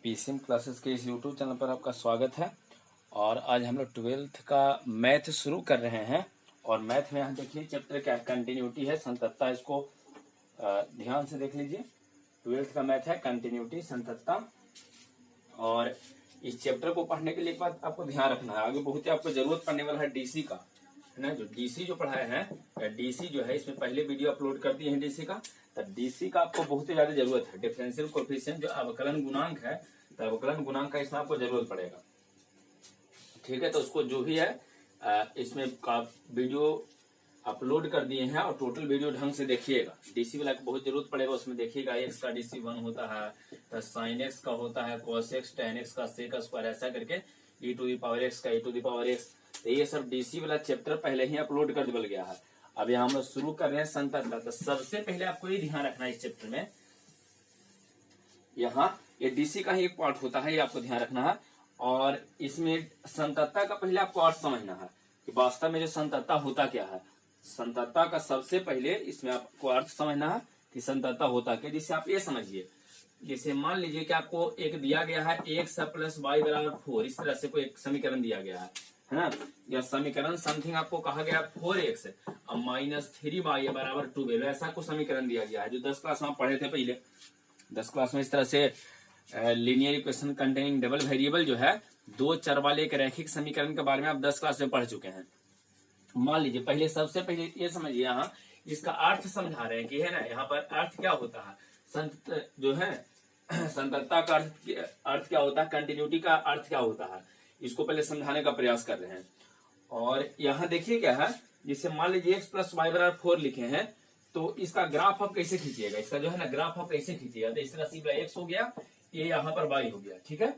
PCM classes के इस YouTube channel पर आपका स्वागत है। और आज हम लोग 12th का मैथ शुरू कर रहे हैं। और मैथ में यहाँ देखिए चैप्टर क्या कंटिन्यूटी है, संततता। इसको ध्यान से देख लीजिए। 12th का मैथ है कंटिन्यूटी, संततता। और इस चैप्टर को पढ़ने के लिए एक बात आपको ध्यान रखना है, आगे बहुत ही आपको जरूरत पड़ने वाला है डीसी का, है ना। जो डीसी जो पढ़ाए हैं, डीसी जो है इसमें पहले वीडियो अपलोड कर दिए हैं डीसी का। तब डीसी का आपको बहुत ही ज्यादा जरूरत है। डिफरेंशियल कोएफिशिएंट जो अवकलन गुणांक है, तो अवकलन गुणांक का इसमें आपको जरूरत पड़ेगा। ठीक है, तो उसको जो भी है इसमें वीडियो अपलोड कर दिए हैं और टोटल वीडियो ढंग से देखिएगा। डीसी वाला को बहुत जरूरत पड़ेगा। उसमें देखिएगा एक्स का डीसी 1 होता है, तो साइन एक्स का होता है, कॉस एक्स, टेन एक्स का, सेक स्क्वायर, ऐसा करके e to the power x का e to the power x. तो ये सब डीसी वाला चैप्टर पहले ही अपलोड कर दिया गया है। अब यहाँ हम लोग शुरू कर रहे हैं संततता। तो सबसे पहले आपको ये ध्यान रखना है इस चैप्टर में, यहाँ ये डीसी का ही एक पार्ट होता है, ये आपको ध्यान रखना है। और इसमें संततता का पहले आपको अर्थ समझना है कि वास्तव में जो संततता होता क्या है। संततता का सबसे पहले इसमें आपको अर्थ समझना है कि संततता होता क्या। जिससे आप ये समझिए, जैसे मान लीजिए कि आपको एक दिया गया है एक्स प्लस वाई बराबर 4, इस तरह से कोई एक समीकरण दिया गया है ना। या समीकरण समथिंग आपको कहा गया 4x और माइनस 3y बराबर 12, ऐसा कुछ समीकरण दिया गया है जो 10 क्लास में आप पढ़े थे पहले। 10 क्लास में इस तरह से linear equation containing double variable जो है, दो चर वाले एक रैखिक समीकरण के बारे में आप 10 क्लास में पढ़ चुके हैं। मान लीजिए पहले सबसे पहले ये समझिए, यहाँ इसका अर्थ समझा रहे हैं कि है ना, यहाँ पर अर्थ क्या होता है, संत जो है संततता का अर्थ क्या होता है, कंटिन्यूटी का अर्थ क्या होता है, इसको पहले समझाने का प्रयास कर रहे हैं। और यहाँ देखिए क्या है, जिससे मान लीजिए एक्स प्लस वाई बराबर 4 लिखे हैं, तो इसका ग्राफ आप कैसे खींचिएगा, इसका जो है ना ग्राफ आप कैसे खींचिएगा। तो इस तरह से एक्स हो गया, ये यहाँ पर वाई हो गया। ठीक है,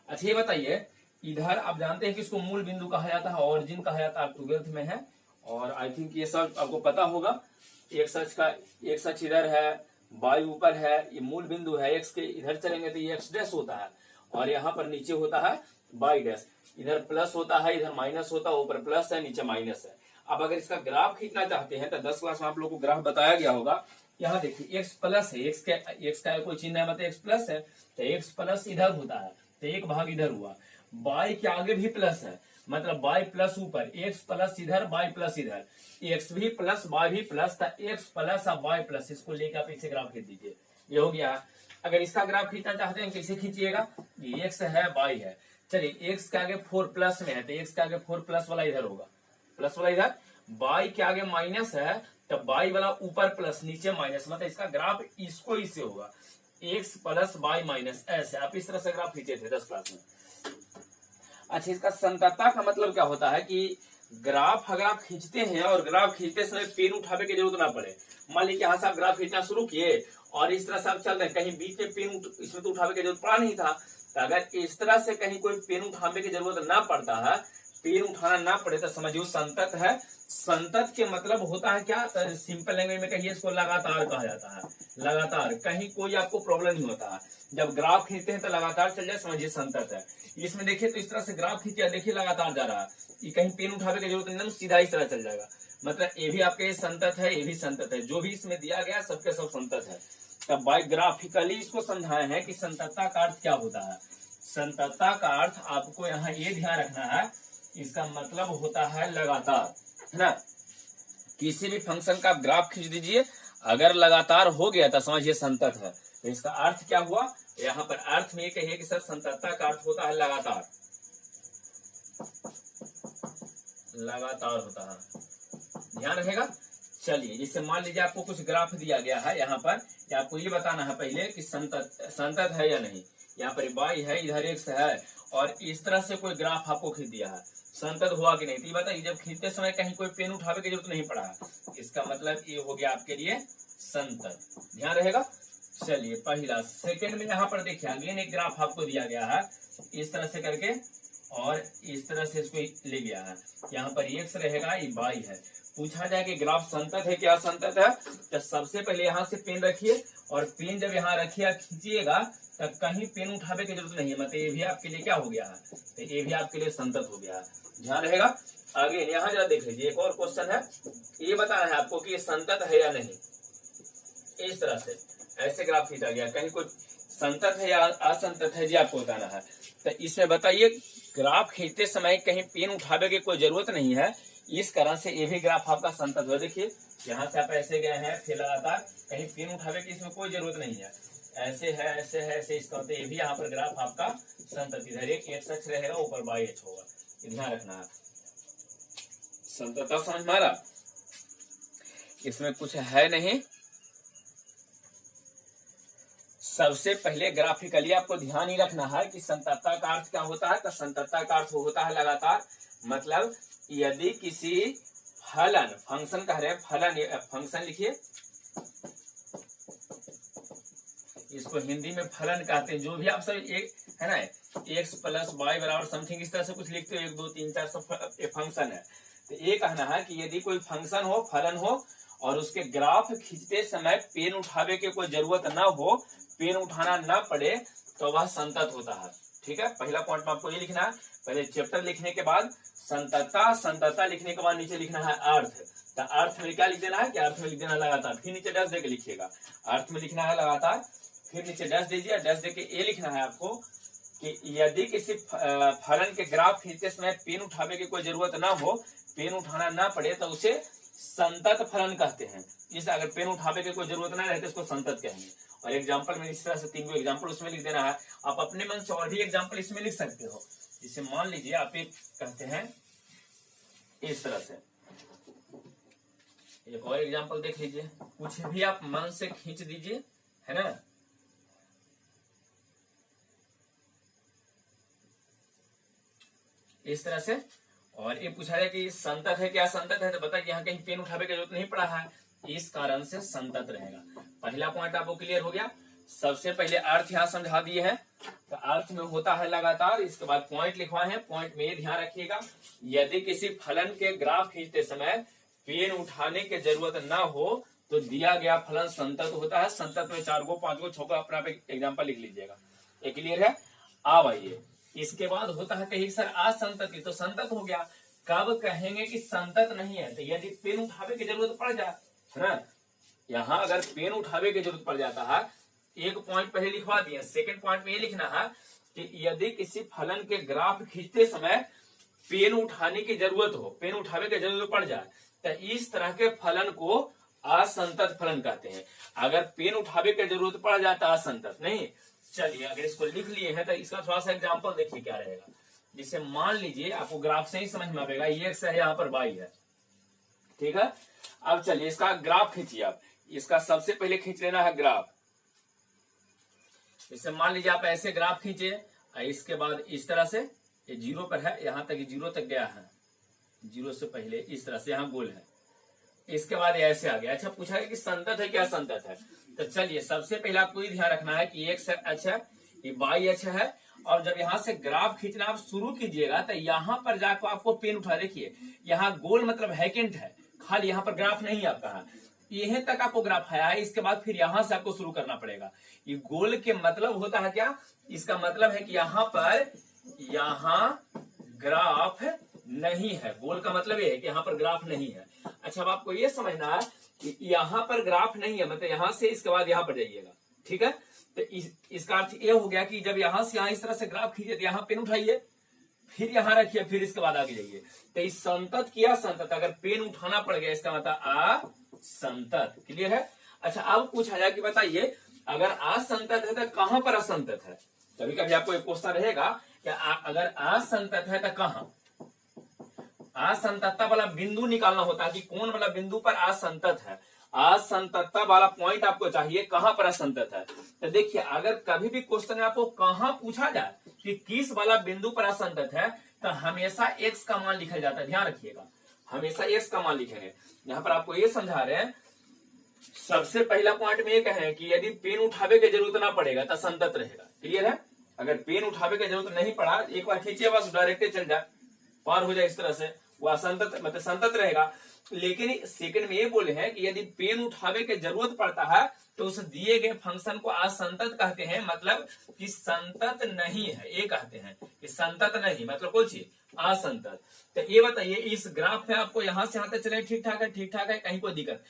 अच्छा ये बताइए, इधर आप जानते हैं कि इसको मूल बिंदु कहा जाता है, ऑरिजिन कहा जाता है, 12th में है। और आई थिंक ये सब आपको पता होगा। एक्स अक्ष इधर है, वाई ऊपर है, ये मूल बिंदु है। एक्स के इधर चलेंगे तो ये एक्स डैश होता है, और यहाँ पर नीचे होता है वाई डैश। इधर प्लस होता है, इधर माइनस होता है, ऊपर प्लस है, नीचे माइनस है। अब अगर इसका ग्राफ खींचना चाहते हैं तो 10 क्लास में आप लोगों को ग्राफ बताया गया होगा। यहाँ देखिए एक्स प्लस है, एक्स का कोई चिन्ह है, मतलब एक्स प्लस है, तो एक्स प्लस इधर होता है, तो एक भाग इधर हुआ। वाई के आगे भी प्लस है, मतलब वाई प्लस ऊपर, एक्स प्लस इधर, वाई प्लस इधर, एक्स भी प्लस वाई भी प्लस, था एक्स प्लस और वाई प्लस, इसको लेकर आप इसे ग्राफ खींच दीजिए। ये हो गया। अगर इसका ग्राफ खींचना चाहते हैं कैसे खींचिएगा, एक्स है वाई है, चलिए एक्स के आगे 4 प्लस में है, तो एक्स के आगे 4 प्लस वाला इधर होगा, प्लस वाला इधर। वाई के आगे माइनस है, तो वाई वाला ऊपर प्लस नीचे माइनस, मतलब इसका ग्राफ इसको इससे होगा, एक्स प्लस वाई माइनस, ऐसे आप इस तरह से ग्राफ खींचे थे 10 क्लास में। अच्छा, इसका संततता का मतलब क्या होता है कि ग्राफ अगर आप खींचते हैं और ग्राफ खींचते समय पेन उठाने की जरूरत ना पड़े। मान लीजिए यहाँ से आप ग्राफ खींचना शुरू किए और इस तरह से आप चल रहे हैं, कहीं बीच में पेन इसमें तो उठाने की जरूरत पड़ा नहीं था। तो अगर इस तरह से कहीं कोई पेन उठाने की जरूरत ना पड़ता है, पेन उठाना ना पड़े, तो समझिए संतत है। संतत के मतलब होता है क्या, तो सिंपल लैंग्वेज में कहिए इसको लगातार कहा जाता है। लगातार, कहीं कोई आपको प्रॉब्लम नहीं होता है। जब ग्राफ खींचते हैं तो लगातार चल जाए, समझिए संतत है। इसमें देखिए तो इस तरह से ग्राफ खींचा, देखिए लगातार जा रहा है, ये कहीं पेन उठाने की जरूरत नहीं, सीधा इस तरह चल जाएगा। मतलब ये भी आपके संतत है, ये भी संतत है, जो भी इसमें दिया गया सबके सब संतत है। तब बायोग्राफिकली इसको समझाए हैं कि संततता का अर्थ क्या होता है। संततता का अर्थ आपको यहाँ ये ध्यान रखना है, इसका मतलब होता है लगातार, है ना। किसी भी फंक्शन का आप ग्राफ खींच दीजिए, अगर लगातार हो गया तो समझिए संतत है। तो इसका अर्थ क्या हुआ, यहाँ पर अर्थ में ये कहिए कि सर संततता का अर्थ होता है लगातार, लगातार होता है, ध्यान रहेगा। चलिए, जिससे मान लीजिए आपको कुछ ग्राफ दिया गया है यहाँ पर, कि आपको ये बताना है पहले कि संतत है या नहीं। यहाँ पर वाई है, इधर एक्स है, और इस तरह से कोई ग्राफ आपको खींच दिया है, संतत हुआ कि नहीं। तो ये बताइए, जब खींचते समय कहीं कोई पेन उठाने की जरूरत नहीं पड़ा है, इसका मतलब ये हो गया आपके लिए संतत, ध्यान रहेगा। चलिए पहला, सेकंड में यहाँ पर देखिए अगेन एक ग्राफ आपको दिया गया है, इस तरह से करके, और इस तरह से इसको ले गया है। यहाँ पर एक्स रहेगा, ये वाई है। पूछा जाए कि ग्राफ संतत है क्या संतत है, तो सबसे पहले यहाँ से पेन रखिए, और पेन जब यहाँ रखिए खींचिएगा तो कहीं पेन उठाने की जरूरत नहीं है, मतलब ये भी आपके लिए क्या हो गया है, तो ये भी आपके लिए संतत हो गया है, ध्यान रहेगा। आगे यहाँ जरा देख लीजिए, एक और क्वेश्चन है, ये बताना है आपको कि ये संतत है या नहीं। इस तरह से ऐसे ग्राफ खींचा गया, कहीं कुछ संतत है या असंतत है जी आपको बताना है। तो इसमें बताइए ग्राफ खींचते समय कहीं पेन उठावे की कोई जरूरत नहीं है, इस कारण से ये भी ग्राफ आपका संतत हो। देखिए यहाँ से आप ऐसे गए हैं फिर लगातार, कहीं पेन उठावे की इसमें कोई जरूरत नहीं है, ऐसे है ऐसे है ऐसे, इसका मतलब ये भी यहाँ पर ग्राफ आपका संतत, इधर एक एक्स अक्ष रहेगा ऊपर वाई अक्ष होगा, ध्यान रखना है। संततता समझ में आ रहा, इसमें कुछ है नहीं। सबसे पहले ग्राफिकली आपको ध्यान ही रखना है कि संततता का अर्थ क्या होता है। तो संततता का अर्थ होता है लगातार, मतलब यदि किसी फलन, फंक्शन कह रहे हैं, फलन फंक्शन लिखिए, इसको हिंदी में फलन कहते हैं। जो भी आप सब एक है ना, एक्स प्लस वाई बराबर समथिंग इस तरह से कुछ लिखते हो, 1 2 3 4 सब फंक्शन है। तो ये कहना है कि यदि कोई फंक्शन हो, फलन हो, और उसके ग्राफ खींचते समय पेन उठावे की कोई जरूरत ना हो, पेन उठाना ना पड़े, तो वह संतत होता है। ठीक है, पहला पॉइंट में आपको ये लिखना है। पहले चैप्टर लिखने के बाद संततता, संततता लिखने के बाद नीचे लिखना है अर्थ। तो अर्थ में क्या लिख देना है कि अर्थ में लिख देना है लगातार, फिर नीचे डैश देके लिखिएगा। अर्थ में लिखना है लगातार, फिर नीचे डैश दीजिए, डैश देके ये लिखना है आपको कि यदि किसी फलन के ग्राफ खींचते समय पेन उठावे की कोई जरूरत ना हो, पेन उठाना ना पड़े, तो उसे संतत फलन कहते हैं। इस अगर पेन उठावे की कोई जरूरत ना रहे तो इसको संतत कहेंगे। और एग्जाम्पल में इस तरह से 3 एग्जाम्पल उसमें लिख देना है। आप अपने मन से और भी एग्जाम्पल इसमें लिख सकते हो। जिसे मान लीजिए आप एक कहते हैं इस तरह से, एक और एग्जाम्पल देख लीजिए, कुछ भी आप मन से खींच दीजिए, है ना। इस तरह से, और ये पूछा जाए कि संतत है क्या संतत है, तो बताइए यहाँ कहीं पेन उठावे की जरूरत नहीं पड़ा है, इस कारण से संतत रहेगा। पहला पॉइंट आपको क्लियर हो गया। सबसे पहले अर्थ यहाँ समझा दिए हैं। तो अर्थ में होता है लगातार, इसके बाद पॉइंट लिखवाए हैं। पॉइंट में ये ध्यान रखिएगा, यदि किसी फलन के ग्राफ खींचते समय पेन उठाने की जरूरत ना हो, तो दिया गया फलन संतत होता है। संतत में 4 गो 5 गो 6 गो अपना एग्जाम्पल लिख लीजिएगा। ये क्लियर है। अब आइए, इसके बाद होता है कहीं सर असंतत, तो संतत हो गया। कब कहेंगे कि संतत नहीं है, तो यदि पेन उठावे की जरूरत पड़ जाए, है ना। यहाँ अगर पेन उठावे की जरूरत पड़ जाता है, एक पॉइंट पहले लिखवा दिए, सेकंड पॉइंट में ये लिखना है कि यदि किसी फलन के ग्राफ खींचते समय पेन उठाने की जरूरत हो, पेन उठावे की जरूरत पड़ जाए, तो इस तरह के फलन को असंतत फलन कहते हैं। अगर पेन उठावे की जरूरत पड़ जाता है असंतत नहीं। चलिए अगर इसको लिख लिए हैं तो इसका थोड़ा सा एग्जाम्पल देखिए क्या रहेगा। जिसे मान लीजिए आपको ग्राफ से ही समझ में आएगा, ये एक्स है, यहाँ पर वाई है, ठीक है। अब चलिए इसका ग्राफ खींचिए आप। इसका सबसे पहले खींच लेना है ग्राफ। इसे मान लीजिए आप ऐसे ग्राफ खींचे, इसके बाद इस तरह से ये 0 पर है, यहां तक 0 तक गया है, 0 से पहले इस तरह से यहाँ गोल है, इसके बाद ऐसे आ गया। अच्छा पूछा है कि संतत है क्या संतत है, तो चलिए सबसे पहले आपको ये ध्यान रखना है कि एक्स अच्छा, ये वाई अच्छा है, और जब यहाँ से ग्राफ खींचना आप शुरू कीजिएगा तो यहाँ पर जाकर आपको पेन उठा, देखिए यहाँ गोल मतलब हैकेंट है, खाली यहाँ पर ग्राफ नहीं आपका है, यहीं तक आपको ग्राफ आया है। इसके बाद फिर यहां से आपको शुरू करना पड़ेगा। ये गोल के मतलब होता है क्या, इसका मतलब है कि यहाँ पर ग्राफ नहीं है। गोल का मतलब ये है कि यहाँ पर ग्राफ नहीं है। अच्छा अब आपको ये समझना है कि यहाँ पर ग्राफ नहीं है, मतलब यहाँ से इसके बाद यहाँ पर जाइएगा, ठीक है। तो इसका अर्थ ये हो गया कि जब यहाँ से यहाँ इस तरह से ग्राफ खींचे तो यहाँ पेन उठाइए, फिर यहाँ रखिए, फिर इसके बाद आगे जाइए। तो इस संतत किया संतत, अगर पेन उठाना पड़ गया इसका मतलब असंतत। क्लियर है। अच्छा अब पूछा जाए कि बताइए अगर असंतत है तो कहां पर असंतत है। कभी कभी आपको एक क्वेश्चन रहेगा कि अगर असंतत है तो कहां, असंततता वाला बिंदु निकालना होता है कि कौन वाला बिंदु पर असंतत है। असंततता वाला पॉइंट आपको चाहिए, कहां पर असंतत है। तो देखिए अगर कभी भी क्वेश्चन में आपको कहां पूछा जाए कि किस वाला बिंदु पर असंतत है, तो हमेशा एक्स का मान लिखा जाता है। ध्यान रखिएगा, हमेशा एक्स का मान लिखेंगे। यहाँ पर आपको ये समझा रहे हैं, सबसे पहला पॉइंट में ये कहें कि यदि पेन उठावे की जरूरत ना पड़ेगा तो संतत रहेगा। क्लियर है। अगर पेन उठावे की जरूरत नहीं पड़ा, एक बार खींचिए बस डायरेक्ट चल जाए, पार हो जाए इस तरह से, वो असंतत मतलब संतत रहेगा। लेकिन सेकंड में ये बोले हैं कि यदि पेन उठावे की जरूरत पड़ता है तो उस दिए गए फंक्शन को असंतत कहते हैं, मतलब कि संतत नहीं है, ये कहते हैं कि संतत नहीं मतलब कोई चीज असंतत। तो ये बताइए इस ग्राफ में आपको यहां से यहां तक चले ठीक ठाक है, ठीक ठाक है, कहीं कोई दिक्कत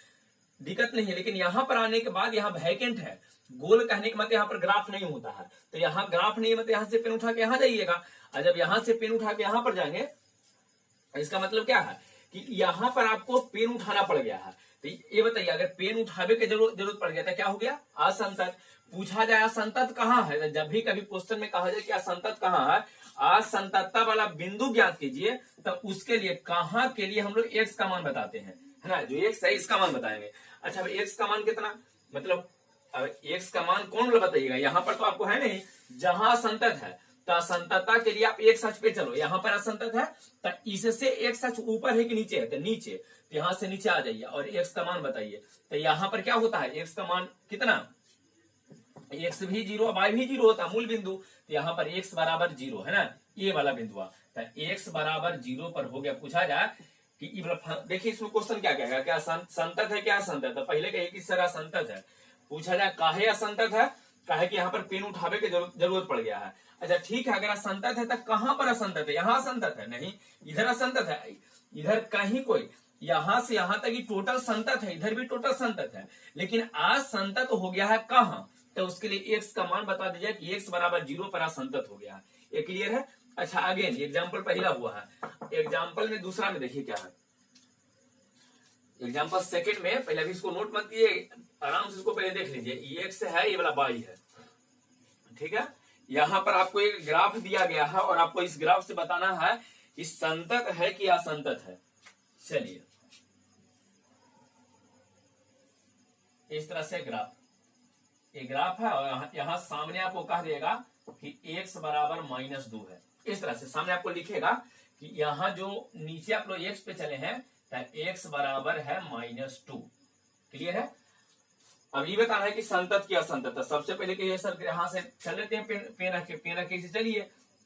दिक्कत नहीं है। लेकिन यहाँ पर आने के बाद यहाँ वैकेंट है, गोल कहने के मतलब यहाँ पर ग्राफ नहीं होता है, तो यहाँ ग्राफ नहीं है मतलब यहाँ से पेन उठा के यहाँ जाइएगा, और जब यहाँ से पेन उठा के यहाँ पर जाएंगे इसका मतलब क्या है कि यहाँ पर आपको पेन उठाना पड़ गया है। तो ये बताइए अगर पेन उठावे की जरूरत पड़ गया तो क्या हो गया, असंतत। पूछा जाए असंतत कहाँ है, जब भी कभी क्वेश्चन में कहा जाए कि असंतत कहाँ है, असंततता वाला बिंदु ज्ञात कीजिए, तो उसके लिए कहाँ के लिए हम लोग एक्स का मान बताते हैं, है ना, जो एक्स है इसका मान बताएंगे। अच्छा अब एक्स का मान कितना, मतलब अब एक्स का मान कौन बताइएगा, यहाँ पर तो आपको है नहीं, जहां असंतत है तो असंततता के लिए आप एक सच पे चलो, यहाँ पर असंतत है तो इससे एक सच ऊपर है कि नीचे है, तो नीचे, तो यहाँ से नीचे आ जाइए और एक्स का मान बताइए। तो यहाँ पर क्या होता है, एक्स का मान कितना, एक्स भी 0 वाई भी 0 होता है मूल बिंदु, तो यहाँ पर एक्स बराबर 0 है ना, ये वाला बिंदु, तो एक्स बराबर 0 पर हो गया। पूछा जाए कि देखिए इसमें क्वेश्चन क्या कहेगा, क्या संतत है क्या असंतत है, पहले कहिए किस तरह असंतत है। पूछा जाए काहे असंतत है, काहे कि यहाँ पर पेन उठावे की जरूरत पड़ गया है। अच्छा ठीक है, अगर असंतत है तो कहां पर असंतत है, यहाँ असंतत है नहीं, इधर असंतत है, इधर कहीं कोई, यहां से यहां तक टोटल संतत है, इधर भी टोटल संतत है, लेकिन असंतत हो गया है कहां, तो उसके लिए एक्स का मान बता दीजिए कि एक्स बराबर 0 पर असंतत हो गया है। ये क्लियर है। अच्छा अगेन एग्जाम्पल पहला हुआ है, एग्जाम्पल में दूसरा में देखिए क्या है, एग्जाम्पल सेकंड में, पहले भी इसको नोट मत कीजिए, आराम से इसको पहले देख लीजिए, ये एक्स है ये वाला वाई है, ठीक है। यहाँ पर आपको एक ग्राफ दिया गया है और आपको इस ग्राफ से बताना है कि संतत है कि असंतत है। चलिए इस तरह से ग्राफ, ये ग्राफ है और यहाँ सामने आपको कह देगा कि x बराबर -2 है, इस तरह से सामने आपको लिखेगा कि यहाँ जो नीचे आप लोग x पे चले हैं तो x बराबर है -2। क्लियर है। अब ये बताना है कि संतत की असंतत। सबसे पहले कि सर यहाँ से चल लेते हैं, पेन रख के चलिए,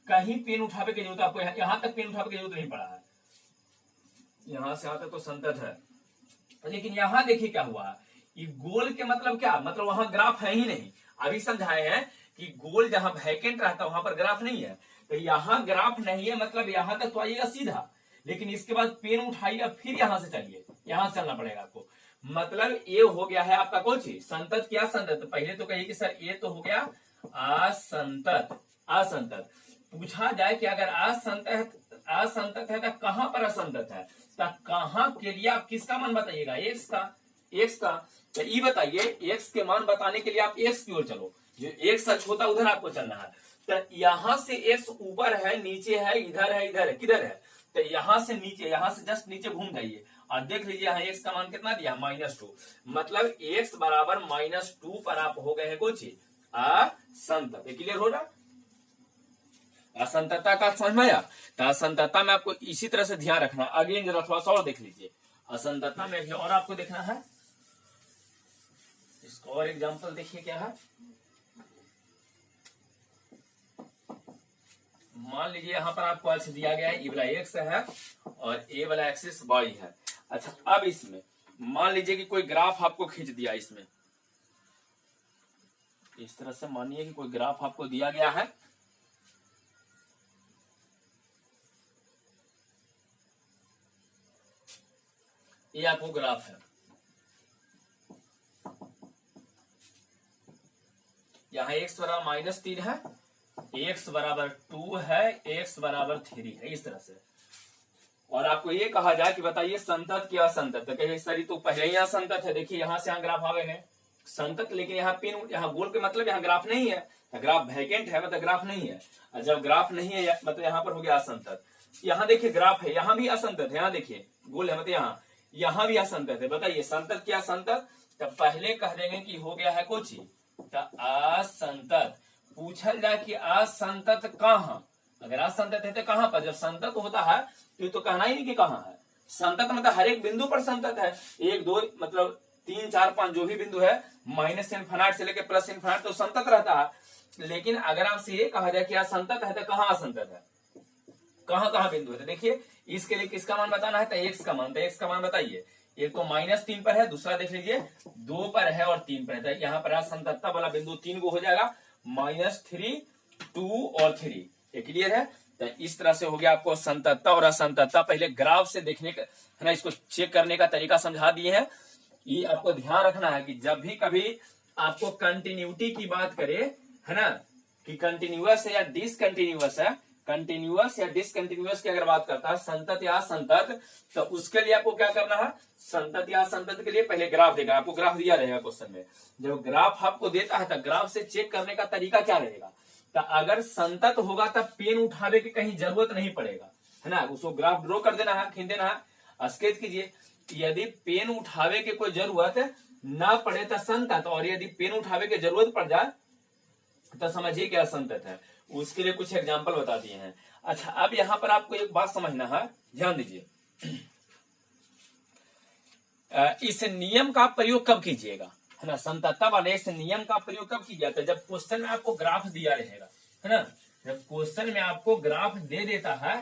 कहीं पेन उठावे की जरूरत, आपको यहाँ तक पेन उठावे की जरूरत नहीं पड़ा है, यहाँ से यहाँ तक तो संतत है, लेकिन यहाँ देखिए क्या हुआ, ये गोल के मतलब क्या, मतलब वहां ग्राफ है ही नहीं। अभी समझाए हैं कि गोल जहां वैकेंट रहता है वहां पर ग्राफ नहीं है, तो यहाँ ग्राफ नहीं है मतलब यहाँ तक तो आइएगा सीधा, लेकिन इसके बाद पेन उठाइएगा फिर यहाँ से चलिए, यहाँ से चलना पड़ेगा आपको, मतलब ये हो गया है आपका कौन सी, संतत क्या असंतत। पहले तो कहिए कि सर ये तो हो गया असंतत, असंतत। पूछा जाए कि अगर असंतत है तो कहां पर असंतत है, तो कहां के लिए आप किसका मान बताइएगा, एक्स का। तो ये बताइए एक्स के मान बताने के लिए आप एक्स की ओर चलो, जो एक्स सच होता उधर आपको चलना है। तो यहाँ से एक्स ऊपर है नीचे है इधर है किधर है, तो यहाँ से नीचे, यहाँ से जस्ट नीचे घूम जाइए और देख लीजिए यहाँ एक्स का मान कितना दिया, -2, मतलब एक्स बराबर -2 पर आप हो गए हैं कुछ असंतत। क्लियर हो रहा, असंततता का समझ में आया। तो असंततता में आपको इसी तरह से ध्यान रखना। अगेन जरा थोड़ा सा और देख लीजिए, असंततता में भी और आपको देखना है, इसको और एग्जांपल देखिए क्या है। मान लीजिए यहाँ पर आपको एक्स दिया गया है, ये वाला एक्स है और ये वाला एक्सिस वाई है। अच्छा अब इसमें मान लीजिए कि कोई ग्राफ आपको खींच दिया, इसमें इस तरह से मानिए कि कोई ग्राफ आपको दिया गया है, ये आपको ग्राफ है, यहाँ x बराबर -3 है, x बराबर 2 है, x बराबर 3 है, इस तरह से। और आपको ये कहा जाए कि बताइए संतत क्या असंतत, तो कहिए सर तो पहले ही असंतत है, देखिए यहाँ से यहाँ ग्राफ आ गए संतत, लेकिन यहाँ पिन, यहाँ गोल के मतलब यहाँ ग्राफ नहीं है, तो ग्राफ वैकेंट है मतलब ग्राफ नहीं है, और जब ग्राफ नहीं है मतलब यहाँ पर हो गया असंतत। यहाँ देखिए ग्राफ है, यहाँ भी असंतत है, यहाँ देखिए गोल है मतलब यहाँ भी असंतत है। बताइए संतत क्या असंतत, तो पहले कह देंगे कि हो गया है कुछ असंतत। पूछल जाए कि असंतत कहाँ, अगर असंतत है तो कहां पर, जब संतत होता है तो कहना ही नहीं कि कहां है। संतत मतलब हर एक बिंदु पर संतत है, 1 2 मतलब 3 4 5 जो भी बिंदु है, -∞ से लेकर +∞ तो संतत रहता है। लेकिन अगर आपसे ये कहा जाए कि असंतत है तो कहां असंतत है, कहां बिंदु है, तो देखिए इसके लिए किसका मान बताना है, तो एक्स का मान। तो एक्स का मान बताइए, एक तो -3 पर है, दूसरा देख लीजिए 2 पर है और 3 पर है, तो यहाँ पर असंततता वाला बिंदु 3 को हो जाएगा, -3 2 और 3। ये क्लियर है। तो इस तरह से हो गया आपको संततता और असंततता, पहले ग्राफ से देखने का है ना, इसको चेक करने का तरीका समझा दिए हैं। ये आपको ध्यान रखना है कि जब भी कभी आपको कंटिन्यूटी की बात करे, है ना, कि कंटिन्यूअस है या डिसकंटिन्यूअस है, कंटिन्यूअस या डिसकंटिन्यूअस की अगर बात करता है संतत या असंतत, तो उसके लिए आपको क्या करना है, संतत या असंतत के लिए पहले ग्राफ देगा, आपको ग्राफ दिया रहेगा क्वेश्चन में। जब ग्राफ आपको देता है तो ग्राफ से चेक करने का तरीका क्या रहेगा, तो अगर संतत होगा तब पेन उठावे की कहीं जरूरत नहीं पड़ेगा, है ना, उसको ग्राफ ड्रॉ कर देना है, खींच देना है, स्केच कीजिए। यदि पेन उठावे की कोई जरूरत ना पड़े तो संतत, और यदि पेन उठावे की जरूरत पड़ जाए तो समझिए क्या असंतत है। उसके लिए कुछ एग्जाम्पल बता दिए हैं। अच्छा, अब यहाँ पर आपको एक बात समझना है, ध्यान दीजिए। इस नियम का प्रयोग कब कीजिएगा, है ना, संततता वाले इस नियम का प्रयोग कब कीजिए, तो जब क्वेश्चन में आपको ग्राफ दिया रहेगा, है ना, जब क्वेश्चन में आपको ग्राफ दे देता है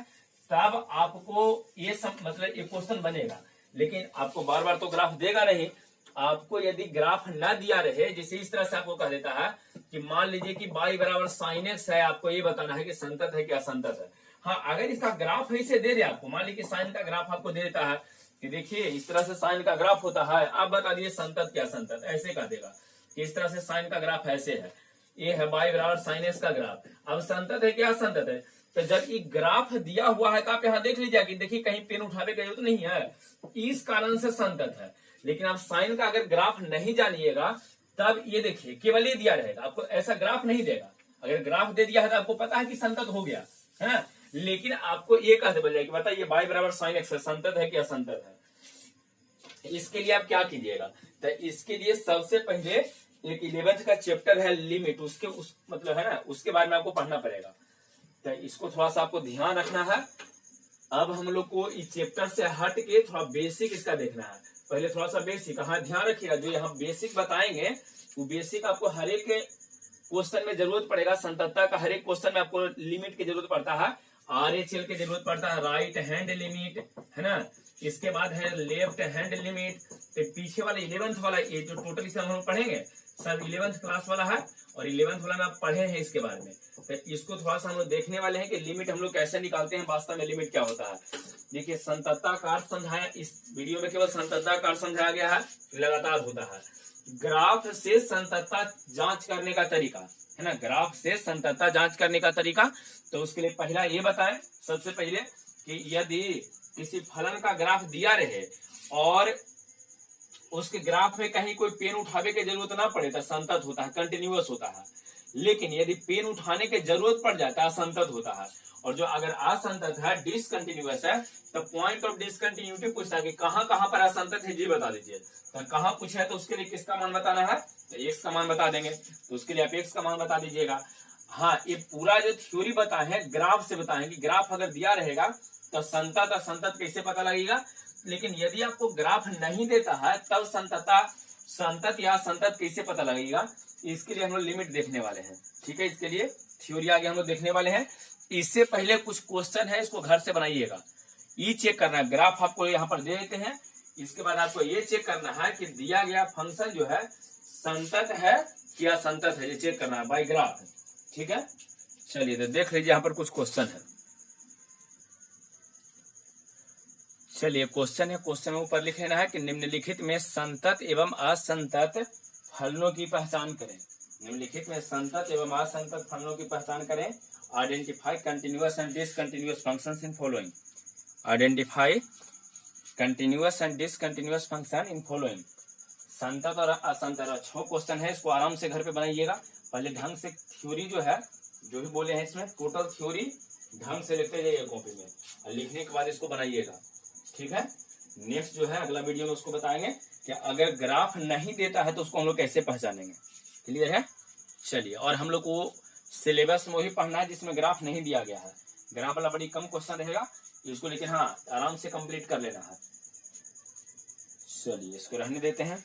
तब आपको ये मतलब ये क्वेश्चन बनेगा। लेकिन आपको बार बार तो ग्राफ देगा नहीं, आपको यदि ग्राफ ना दिया रहे, जैसे इस तरह से आपको कह देता है कि मान लीजिए कि y बराबर sin x है, आपको ये बताना है कि संतत है कि असंतत है। हाँ, अगर इसका ग्राफ ऐसे दे दे आपको, मान लीजिए साइन का ग्राफ आपको दे देता है कि देखिए इस तरह से साइन का ग्राफ होता है, आप बता दिए संतत क्या असंतत, ऐसे कह देगा कि इस तरह से साइन का ग्राफ ऐसे है, ये है y बराबर sin x का ग्राफ, अब संतत है क्या असंतत है। तो जब ये ग्राफ दिया हुआ है तो आप यहाँ देख लीजिए कि देखिए कहीं पेन उठावे का जरूरत नहीं है, इस कारण से संतत है। लेकिन आप साइन का अगर ग्राफ नहीं जानिएगा तब ये देखिए केवल ये दिया रहेगा, आपको ऐसा ग्राफ नहीं देगा। अगर ग्राफ दे दिया है तो आपको पता है कि संतत हो गया, है ना, लेकिन आपको ये कहते बोल जाए कि बताइए y बराबर sin x है, संतत है कि असंतत है। इसके लिए आप क्या कीजिएगा, तो इसके लिए सबसे पहले एक 11th का चैप्टर है लिमिट, उसके मतलब है ना, उसके बारे में आपको पढ़ना पड़ेगा। तो इसको थोड़ा सा आपको ध्यान रखना है। अब हम लोग को इस चैप्टर से हट के थोड़ा बेसिक इसका देखना है। पहले थोड़ा सा बेसिक, हाँ ध्यान रखिएगा, जो यहाँ बेसिक बताएंगे वो बेसिक आपको हर एक क्वेश्चन में जरूरत पड़ेगा। संततता का हर एक क्वेश्चन में आपको लिमिट की जरूरत पड़ता है, RHL की जरूरत पड़ता है, राइट हैंड लिमिट, है ना, इसके बाद है लेफ्ट हैंड लिमिट। तो पीछे वाला 11th वाला ये जो टोटल इसे हम पढ़ेंगे सब 11th क्लास वाला है, और 11th वाला में आप पढ़े हैं इसके बारे में। तो इसको थोड़ा सा हम लोग देखने वाले हैं कि लिमिट हम लोग कैसे निकालते हैं, वास्तव में लिमिट क्या होता है। देखिए संततता का अर्थ समझाया, इस वीडियो में केवल संततता का अर्थ समझाया गया है, लगातार होता है। ग्राफ से संततता जांच करने का तरीका, है ना, ग्राफ से संततता जांच करने का तरीका। तो उसके लिए पहला ये बताएं सबसे पहले कि यदि किसी फलन का ग्राफ दिया रहे और उसके ग्राफ में कहीं कोई पेन उठावे की जरूरत ना पड़े तो संतत होता है, कंटिन्यूअस होता है। लेकिन यदि पेन उठाने की जरूरत पड़ जाता है असंतत होता है। और जो अगर असंतत है, डिसकंटिन्यूअस है, तो पॉइंट ऑफ डिसकंटिन्यूटी पूछता है कि कहाँ कहाँ पर असंतत है, जी बता दीजिए। तो कहाँ पूछा है तो उसके लिए किसका मान बताना है, तो एक्स का मान बता देंगे, तो उसके लिए आप एक्स का मान बता दीजिएगा। हाँ, ये पूरा जो थ्योरी बताए हैं ग्राफ से बताएं कि ग्राफ अगर दिया रहेगा तो संतत असंतत कैसे पता लगेगा। लेकिन यदि आपको ग्राफ नहीं देता है तब संतत या असंतत कैसे पता लगेगा, इसके लिए हम लोग लिमिट देखने वाले हैं। ठीक है, इसके लिए थ्योरी आगे हम लोग देखने वाले हैं। इससे पहले कुछ क्वेश्चन है, इसको घर से बनाइएगा। ये चेक करना है, ग्राफ आपको यहाँ पर दे देते हैं, इसके बाद आपको ये चेक करना है कि दिया गया फंक्शन जो है संतत है कि असंतत है, ये चेक करना है बाय ग्राफ। ठीक है, चलिए तो देख लीजिए यहाँ पर कुछ क्वेश्चन है। चलिए क्वेश्चन है, क्वेश्चन में ऊपर लिख लेना है कि निम्नलिखित में संतत एवं असंतत फलनों की पहचान करें। निम्नलिखित में संतत एवं असंतत फलनों की पहचान करें। Identify continuous and discontinuous functions in following. Identify continuous and discontinuous function in following. संतत और असंतत 6 क्वेश्चन है, इसको आराम से घर पे बनाइएगा। पहले ढंग से थ्योरी जो है, जो भी बोले हैं इसमें टोटल थ्योरी ढंग से लिखते जाइए कॉपी में, और लिखने के बाद इसको बनाइएगा। ठीक है, नेक्स्ट जो है अगला वीडियो में उसको बताएंगे कि अगर ग्राफ नहीं देता है तो उसको हम लोग कैसे पहचानेंगे। क्लियर है, चलिए। और हम लोग को सिलेबस में वही पढ़ना है जिसमें ग्राफ नहीं दिया गया है। ग्राफ वाला बड़ी कम क्वेश्चन रहेगा इसको, लेकिन हाँ आराम से कंप्लीट कर लेना है। चलिए इसको रहने देते हैं।